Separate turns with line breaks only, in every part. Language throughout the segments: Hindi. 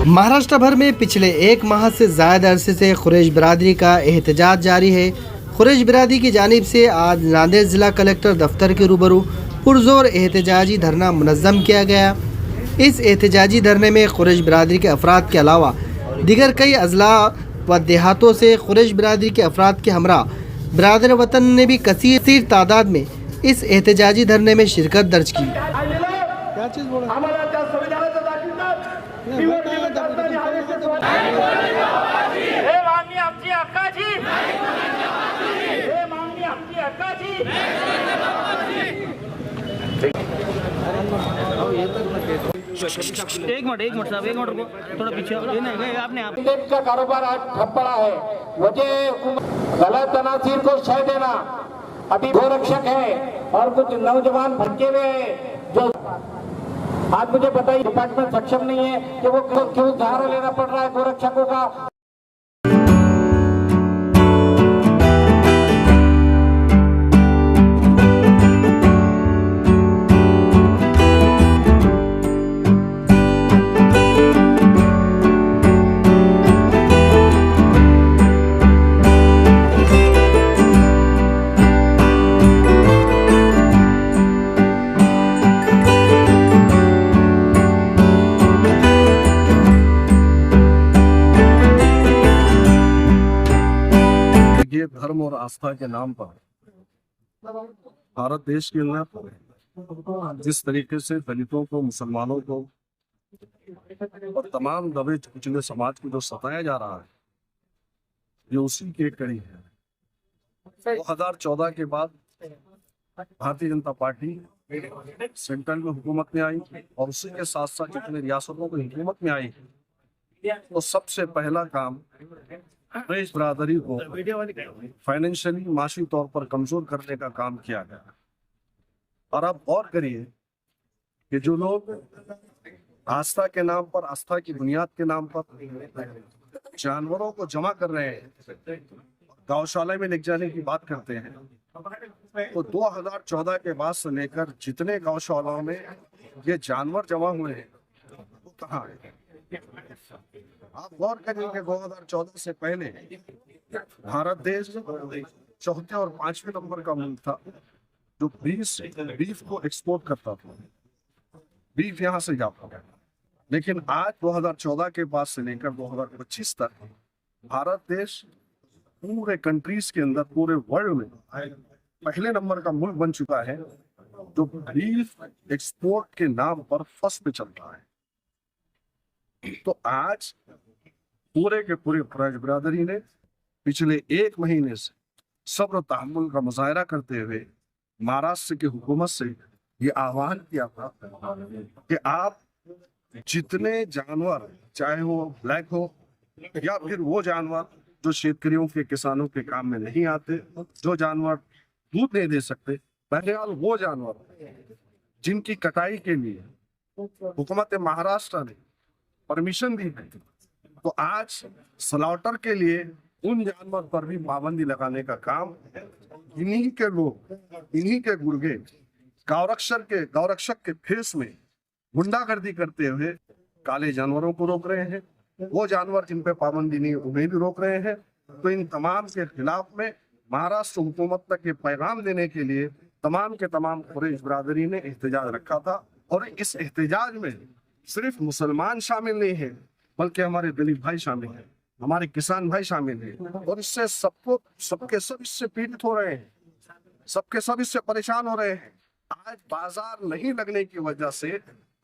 महाराष्ट्र भर में पिछले एक माह से ज़्यादा अरसे से कुरैश बिरादरी का एहतजाज जारी है। कुरैश बिरादरी की जानिब से आज नांदेड़ ज़िला कलेक्टर दफ्तर के रूबरू पुरजोर एहतजाजी धरना मुनज़्ज़म किया गया। इस एहतजाजी धरने में कुरैश बिरादरी के अफराद के अलावा दीगर कई अजला व देहातों से कुरैश बिरादरी के अफराद के हमरा बिरादर वतन ने भी कसीर तादाद में इस एहतजाजी धरने में शिरकत दर्ज की। क्या चीज़ बोला?
एक मिनट साहब, एक मिनट रुको, थोड़ा पीछे ये नहीं गए आपने आप
का कारोबार आज ठप पड़ा है। वजह गलत अनासिर को शय देना। अभी गोरक्षक है और कुछ नौजवान भटके हुए हैं जो आज मुझे बताइए डिपार्टमेंट सक्षम नहीं है कि वो क्यों सहारा लेना पड़ रहा है गोरक्षकों का।
धर्म और आस्था के नाम पर भारत देश के अंदर जिस तरीके से दलितों को, मुसलमानों को और तमाम दबे कुचले समाज को जो सताया जा रहा है, ये उसी की एक कड़ी है। 2014 के बाद भारतीय जनता पार्टी सेंट्रल में हुकूमत में आई और उसी के साथ साथ जितने रियासतों को हुकूमत में आई तो सबसे पहला काम कुरैश बिरादरी को फाइनेंशियली माशी तौर पर कमजोर करने का काम किया गया। और अब गौर करिए कि जो लोग आस्था के नाम पर, आस्था की बुनियाद के नाम पर जानवरों को जमा कर रहे हैं, गौशाला में ले जाने की बात करते हैं, तो 2014 के बाद से लेकर जितने गौशालाओं में ये जानवर जमा हुए हैं वो कहाँ है? आप गौर करें कि 2014 से पहले भारत देश चौथे और पांचवें नंबर का मुल्क था जो बीफ को एक्सपोर्ट करता था। बीफ यहाँ से जाता था। लेकिन आज 2014 के बाद से लेकर 2025 तक भारत देश पूरे कंट्रीज के अंदर, पूरे वर्ल्ड में पहले नंबर का मुल्क बन चुका है जो बीफ एक्सपोर्ट के नाम पर फर्स्ट पे चल रहा है। तो आज पूरे के पूरे कुरैश बिरादरी ने पिछले एक महीने से सब्र तहम्मुल का मुजाहरा करते हुए महाराष्ट्र की हुकूमत से ये आह्वान किया था कि आप जितने जानवर, चाहे वो ब्लैक हो या फिर वो जानवर जो शेतकरियों के, किसानों के काम में नहीं आते, जो जानवर दूध नहीं दे सकते, बहरहाल वो जानवर जिनकी कटाई के लिए हुकूमत महाराष्ट्र ने परमिशन दी है, तो आज स्लॉटर के लिए उन जानवर पर भी पाबंदी लगाने का काम इन्हीं के लोग, इन्हीं के गुर्गे गौरक्षक के फेस में गुंडागर्दी करते हुए काले जानवरों को रोक रहे हैं। वो जानवर जिन पे पाबंदी नहीं उन्हें भी रोक रहे हैं। तो इन तमाम के खिलाफ में महाराष्ट्र हुकूमत तक ये पैगाम देने के लिए तमाम के तमाम कुरैश बिरादरी ने एहतजाज रखा था। और इस एहतजाज में सिर्फ मुसलमान शामिल नहीं है बल्कि हमारे दलित भाई शामिल हैं, हमारे किसान भाई शामिल हैं। और इससे सबके सब इससे पीड़ित हो रहे हैं, सबके सब इससे परेशान हो रहे हैं। आज बाजार नहीं लगने की वजह से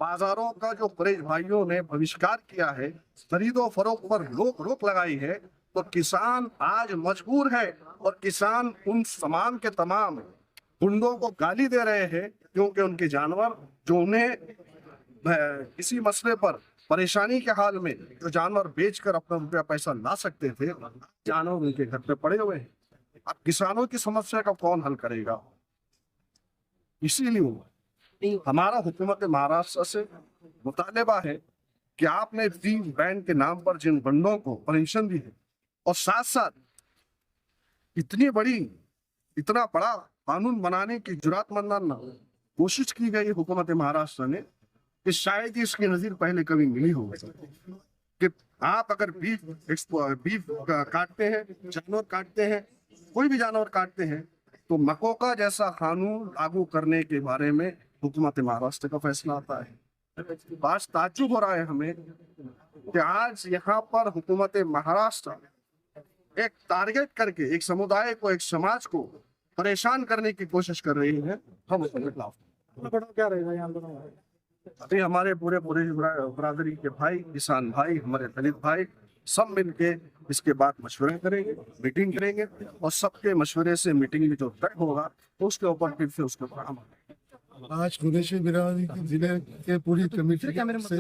बाजारों का जो कुरैश भाइयों ने बहिष्कार किया है, खरीदो फरोख्त पर रोक लगाई है, तो किसान आज मजबूर है। और किसान उन तमाम के तमाम गुंडों को गाली दे रहे हैं क्योंकि उनके जानवर जो उन्हें किसी मसले पर परेशानी के हाल में जो जानवर बेचकर अपना रुपया पैसा ला सकते थे, जानवर उनके घर पे पड़े हुए हैं। अब किसानों की समस्या का कौन हल करेगा? इसीलिए हमारा हुकूमत महाराष्ट्र से मुतालबा है कि आपने बीफ बैंड के नाम पर जिन बंदों को परमिशन दी है और साथ साथ इतना बड़ा कानून बनाने की जुर्अतमंदाना कोशिश की गई हुकूमत महाराष्ट्र ने कि शायद ही इसकी नजीर पहले कभी मिली होगी। कि आप अगर बीफ काटते हैं, जानवर काटते हैं, कोई भी जानवर काटते हैं, तो मकोका जैसा कानून लागू करने के बारे में हुकूमत महाराष्ट्र का फैसला आता है। आज ताज्जुब हो रहा है हमें कि आज यहाँ पर हुकूमत महाराष्ट्र एक टारगेट करके एक समुदाय को, एक समाज को परेशान करने की कोशिश कर रही है। हम उसके खिलाफ
क्या रहेगा यहाँ आंदोलन?
अभी हमारे पूरे बरादरी के भाई, किसान भाई, हमारे दलित भाई सब मिलके इसके बाद मशवरे करेंगे, मीटिंग करेंगे और सबके मशवरे से मीटिंग में जो तय होगा तो उसके ऊपर फिर उसके ऊपर हम
आज कुरैशी बिरादरी की जिले के पूरी कमेटी से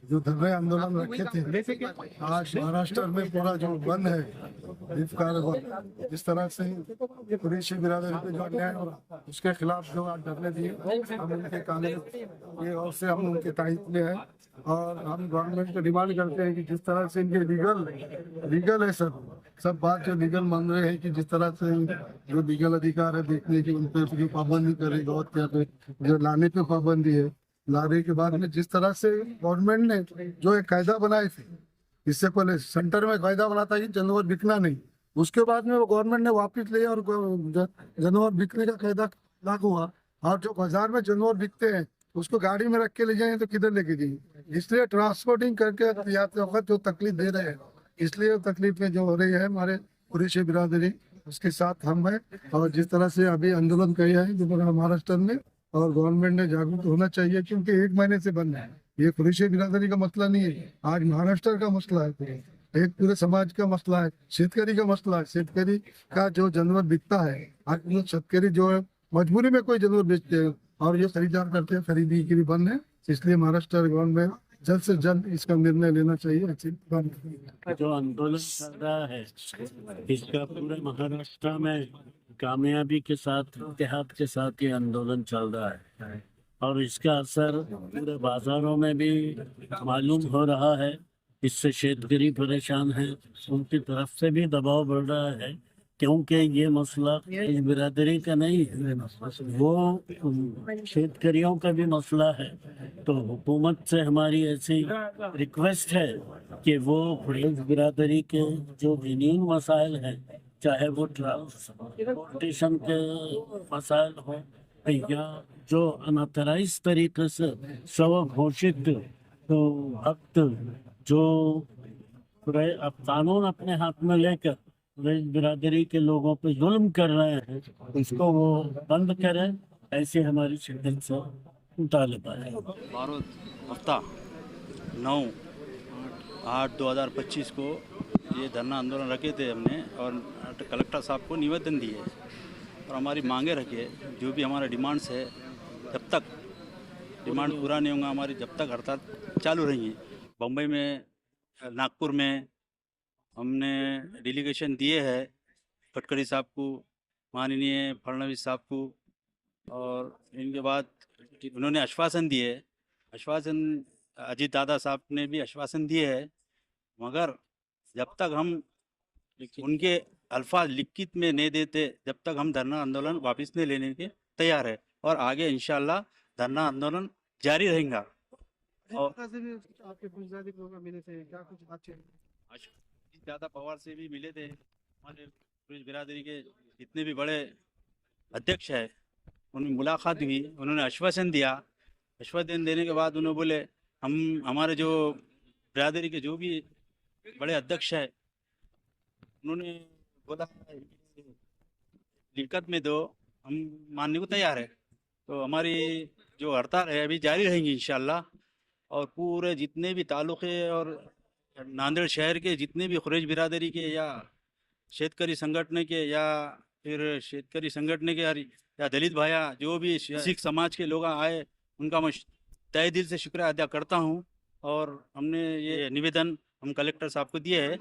जो धरने आंदोलन रखे थे, आज महाराष्ट्र में पूरा जो बंद है जिस तरह से कुरैशी बिरादरी पे जो अन्याय हो रहा उसके खिलाफ जो आज धरने दिए, हम उनके कांग्रेस ये और से हम उनके तारीफ में है और हम गवर्नमेंट को डिमांड करते हैं कि जिस तरह से इनके लीगल है सब बात जो लीगल मान रहे हैं कि जिस तरह से जो लीगल अधिकार है देखने की, उन पर जो पाबंदी करे, गौत पे जो लाने पे पाबंदी है, लाने के बाद में जिस तरह से गवर्नमेंट ने जो एक कायदा बनाए थे, इससे पहले सेंटर में कायदा बना था कि जानवर बिकना नहीं, उसके बाद में वो गवर्नमेंट ने वापस लिया और जानवर बिकने का कायदा लागू हुआ। और जो बाजार में जानवर बिकते हैं उसको गाड़ी में रख के ले जाएंगे तो किधर लेके जाएंगे, इसलिए ट्रांसपोर्टिंग करके यात्री वक्त जो तकलीफ दे रहे हैं, इसलिए तकलीफें जो हो रही है हमारे कुरैशी बिरादरी उसके साथ हम है। और जिस तरह से अभी आंदोलन किया है जो महाराष्ट्र में, और गवर्नमेंट ने जागरूक होना चाहिए क्योंकि 1 महीने से बंद है। ये कुरैशी बिरादरी का मसला नहीं है, आज महाराष्ट्र का मसला है, एक पूरे समाज का मसला है, शेतकरी का मसला है। शेतकरी का जो जानवर बिकता है, आज शेतकरी जो है मजबूरी में कोई जानवर बेचते हैं और ये खरीदार करते हैं, खरीदी के लिए बंद है। इसलिए महाराष्ट्र गवर्नमेंट जल्द से जल्द इसका निर्णय लेना चाहिए।
जो आंदोलन चल रहा है इसका पूरे महाराष्ट्र में कामयाबी के साथ, इत्तेहाद के साथ ये आंदोलन चल रहा है और इसका असर पूरे बाजारों में भी मालूम हो रहा है। इससे शेतकरी परेशान है, उनकी तरफ से भी दबाव बढ़ रहा है क्योंकि ये मसला इस बिरादरी का नहीं है, वो शेतकरियों का भी मसला है। तो हुकूमत से हमारी ऐसी रिक्वेस्ट है कि वो इस बिरादरी के जो जेन्युइन मसाइल हैं, चाहे वो ट्रांसपोर्टेशन के मसाइल हो या जो अनऑथराइज तरीके से स्वघोषित तो वक्त जो अब कानून अपने हाथ में लेकर बिरादरी के लोगों पे जुल्म कर रहे हैं, उसको वो बंद करें, ऐसे हमारी शिद्दत से मुतालिबा है।
12 हफ्ता 9/8/2025 को ये धरना आंदोलन रखे थे हमने और कलेक्टर साहब को निवेदन दिए और हमारी मांगे रखे, जो भी हमारा डिमांड्स है, जब तक डिमांड पूरा नहीं होगा हमारी, जब तक हड़ताल चालू रहेंगी। बम्बई में, नागपुर में हमने डेलीगेशन दिए है गडकरी साहब को, माननीय फडणवीस साहब को, और इनके बाद उन्होंने आश्वासन दिए, अजीत दादा साहब ने भी आश्वासन दिए है, मगर जब तक हम उनके अल्फाज लिखित में नहीं देते, जब तक हम धरना आंदोलन वापस नहीं लेने के तैयार है और आगे इंशाल्लाह धरना आंदोलन जारी रहेगा। और ज़्यादा पवार से भी मिले थे, हमारे पूरी बिरादरी के जितने भी बड़े अध्यक्ष है उनमें मुलाकात हुई, उन्होंने आश्वासन दिया। आश्वासन देने के बाद उन्होंने बोले हम हमारे जो बिरादरी के जो भी बड़े अध्यक्ष है उन्होंने बोला लिखत में दो, हम मानने को तैयार है। तो हमारी जो हड़ताल है अभी जारी रहेंगी इंशाल्लाह, और पूरे जितने भी तालुके और नांदेड़ शहर के जितने भी कुरैश बिरादरी के या शेतकरी संगठन के या फिर शेतकरी संगठन के या दलित भाया जो भी सिख समाज के लोग आए, उनका मैं तहे दिल से शुक्रिया अदा करता हूं। और हमने ये निवेदन हम कलेक्टर साहब को दिए है,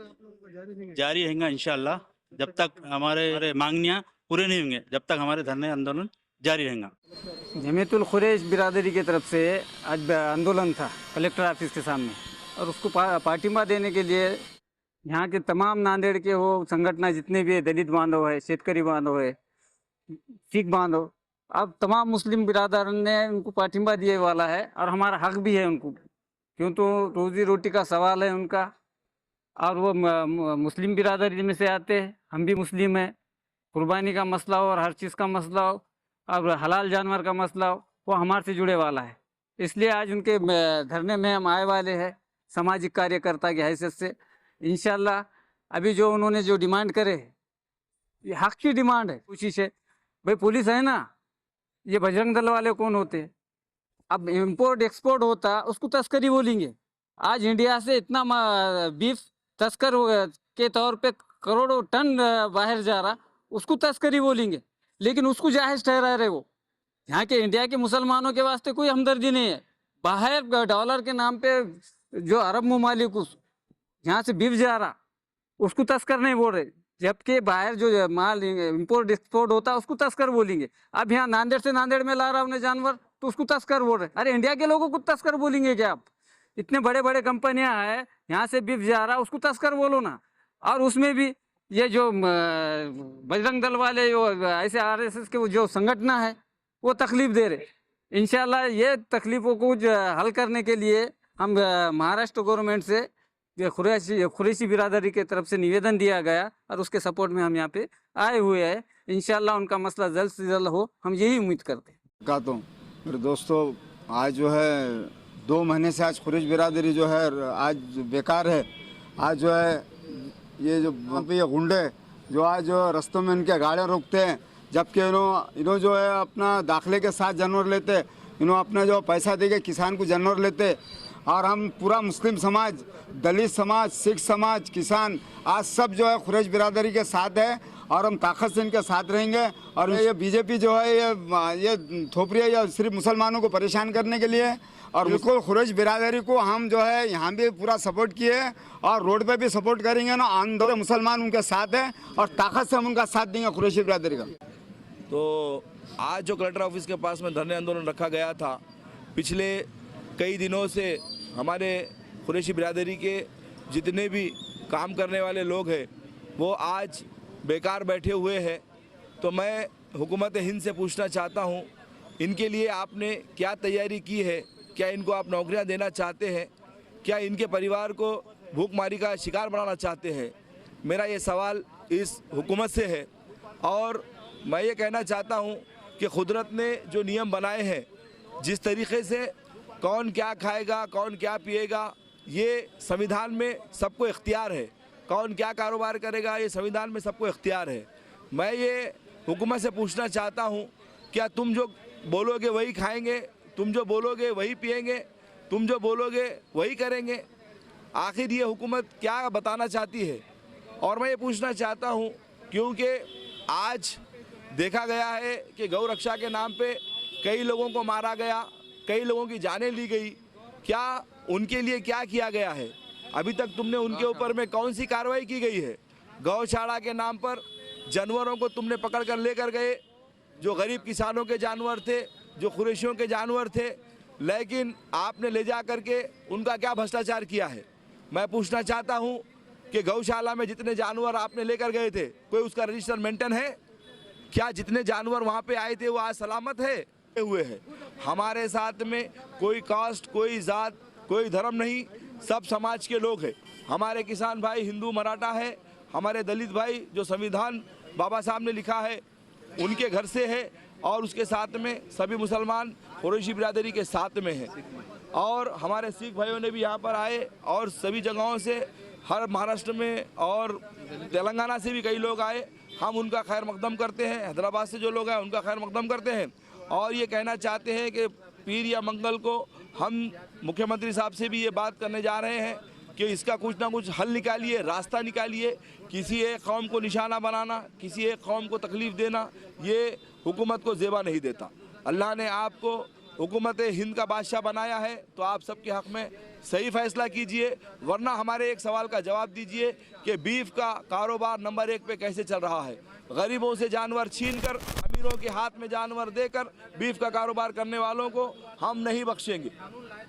जारी रहेगा इंशाल्लाह, जब तक हमारे मांगनियाँ पूरे नहीं होंगे, जब तक हमारे धरने आंदोलन जारी रहेगा।
जमीयतुल कुरैश बिरादरी की तरफ से आज आंदोलन था कलेक्टर ऑफिस के सामने, और उसको पार्टिमा देने के लिए यहाँ के तमाम नांदेड़ के वो संगठन जितने भी है, दलित बांधव है, शेतकरी बांधव है, सिख बांधव, अब तमाम मुस्लिम बिरादर ने उनको पार्टिमा दिए वाला है और हमारा हक भी है उनको क्यों तो रोजी रोटी का सवाल है उनका, और वो मुस्लिम बिरादरी में से आते हैं, हम भी मुस्लिम हैं। कुर्बानी का मसला हो और हर चीज़ का मसला हो और हलाल जानवर का मसला हो, वो हमारे से जुड़े वाला है। इसलिए आज उनके धरने में हम आए वाले हैं सामाजिक कार्यकर्ता की हैसियत से। इंशाल्लाह अभी जो उन्होंने जो डिमांड करे, ये हक की डिमांड है। कोशिश है भाई, पुलिस है ना, ये बजरंग दल वाले कौन होते हैं? अब इंपोर्ट एक्सपोर्ट होता उसको तस्करी बोलेंगे। आज इंडिया से इतना बीफ तस्कर के तौर पे करोड़ों टन बाहर जा रहा, उसको तस्करी बोलेंगे, लेकिन उसको जायज़ ठहरा रहे वो। यहाँ के इंडिया के मुसलमानों के वास्ते कोई हमदर्दी नहीं है। बाहर डॉलर के नाम पे जो अरब ममालिक यहाँ से बीफ जा रहा, उसको तस्कर नहीं बोल रहे, जबकि बाहर जो माल इंपोर्ट एक्सपोर्ट होता है उसको तस्कर बोलेंगे। अब यहाँ नांदेड़ से नांदेड़ में ला रहा उन्हें जानवर, तो उसको तस्कर बोल रहे। अरे इंडिया के लोगों को तस्कर बोलेंगे क्या आप? इतने बड़े बड़े कंपनियां हैं, यहाँ से बीफ जा रहा, उसको तस्कर बोलो ना। और उसमें भी ये जो बजरंग दल वाले जो ऐसे RSS के जो संगठन है वो तकलीफ दे रहे। इंशाल्लाह ये तकलीफ़ों को हल करने के लिए हम महाराष्ट्र गवर्नमेंट से कुरैशी बिरादरी के तरफ से निवेदन दिया गया और उसके सपोर्ट में हम यहाँ पे आए हुए हैं। इंशाल्लाह उनका मसला जल्द से जल्द हो, हम यही उम्मीद करते हैं।
तो मेरे दोस्तों, आज जो है 2 महीने से आज कुरैश बिरादरी जो है आज बेकार है। आज जो है ये जो ये गुंडे जो आज जो रस्तों में इनके गाड़ियाँ रोकते हैं, जबकि इन्हों जो है अपना दाखिले के साथ जानवर लेते, इन्हों अपना जो पैसा देके किसान को जानवर लेते। और हम पूरा मुस्लिम समाज, दलित समाज, सिख समाज, किसान आज सब जो है कुरैश बिरादरी के साथ है और हम ताकत से इनके साथ रहेंगे। और ये बीजेपी जो है ये थोपरी है, ये सिर्फ मुसलमानों को परेशान करने के लिए। और बिल्कुल कुरैश बिरादरी को हम जो है यहाँ भी पूरा सपोर्ट किए और रोड पे भी सपोर्ट करेंगे ना। आंदोलन मुसलमान उनके साथ है और ताकत से हम उनका साथ देंगे कुरैशी बिरादरी का।
तो आज जो कलेक्टर ऑफिस के पास में धरने आंदोलन रखा गया था, पिछले कई दिनों से हमारे कुरैशी बिरादरी के जितने भी काम करने वाले लोग हैं वो आज बेकार बैठे हुए हैं। तो मैं हुकूमत हिंद से पूछना चाहता हूँ, इनके लिए आपने क्या तैयारी की है? क्या इनको आप नौकरियाँ देना चाहते हैं? क्या इनके परिवार को भूखमारी का शिकार बनाना चाहते हैं? मेरा ये सवाल इस हुकूमत से है। और मैं ये कहना चाहता हूँ कि कुदरत ने जो नियम बनाए हैं, जिस तरीके से कौन क्या खाएगा, कौन क्या पिएगा, ये संविधान में सबको इख्तियार है। कौन क्या कारोबार करेगा, ये संविधान में सबको इख्तियार है। मैं ये हुकूमत से पूछना चाहता हूँ, क्या तुम जो बोलोगे वही खाएंगे, तुम जो बोलोगे वही पिएंगे, तुम जो बोलोगे वही करेंगे? आखिर ये हुकूमत क्या बताना चाहती है? और मैं ये पूछना चाहता हूँ, क्योंकि आज देखा गया है कि गौ रक्षा के नाम पे कई लोगों को मारा गया, कई लोगों की जानें ली गई। क्या उनके लिए क्या किया गया है? अभी तक तुमने उनके ऊपर में कौन सी कार्रवाई की गई है? गौशाला के नाम पर जानवरों को तुमने पकड़ कर लेकर गए, जो गरीब किसानों के जानवर थे, जो कुरैशियों के जानवर थे, लेकिन आपने ले जा करके उनका क्या भ्रष्टाचार किया है? मैं पूछना चाहता हूँ कि गौशाला में जितने जानवर आपने लेकर गए थे, कोई उसका रजिस्टर मेंटेन है? क्या जितने जानवर वहाँ पे आए थे वो आज सलामत है हुए हैं? हमारे साथ में कोई कास्ट, कोई जात, कोई धर्म नहीं, सब समाज के लोग हैं। हमारे किसान भाई हिंदू मराठा है, हमारे दलित भाई जो संविधान बाबा साहब ने लिखा है उनके घर से है, और उसके साथ में सभी मुसलमान कुरैशी बिरादरी के साथ में है। और हमारे सिख भाइयों ने भी यहाँ पर आए और सभी जगहों से, हर महाराष्ट्र में और तेलंगाना से भी कई लोग आए। हम उनका खैर मकदम करते हैं, हैदराबाद से जो लोग हैं उनका खैर मकदम करते हैं। और ये कहना चाहते हैं कि पीर या मंगल को हम मुख्यमंत्री साहब से भी ये बात करने जा रहे हैं कि इसका कुछ ना कुछ हल निकालिए, रास्ता निकालिए। किसी एक कौम को निशाना बनाना, किसी एक कौम को तकलीफ़ देना, ये हुकूमत को ज़ेबा नहीं देता। अल्लाह ने आपको हुकूमत हिंद का बादशाह बनाया है, तो आप सबके हक़ में सही फ़ैसला कीजिए, वरना हमारे एक सवाल का जवाब दीजिए कि बीफ का कारोबार नंबर 1 पे कैसे चल रहा है? गरीबों से जानवर छीन कर, अमीरों के हाथ में जानवर देकर बीफ का कारोबार करने वालों को हम नहीं बख्शेंगे।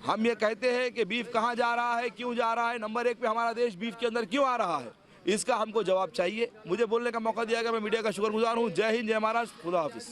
हम ये कहते हैं कि बीफ कहाँ जा रहा है, क्यों जा रहा है, नंबर 1 पे हमारा देश बीफ के अंदर क्यों आ रहा है, इसका हमको जवाब चाहिए। मुझे बोलने का मौका दिया गया, मैं मीडिया का शुक्रगुजार हूँ। जय हिंद, जय महाराष्ट्र, खुदा हाफिज़।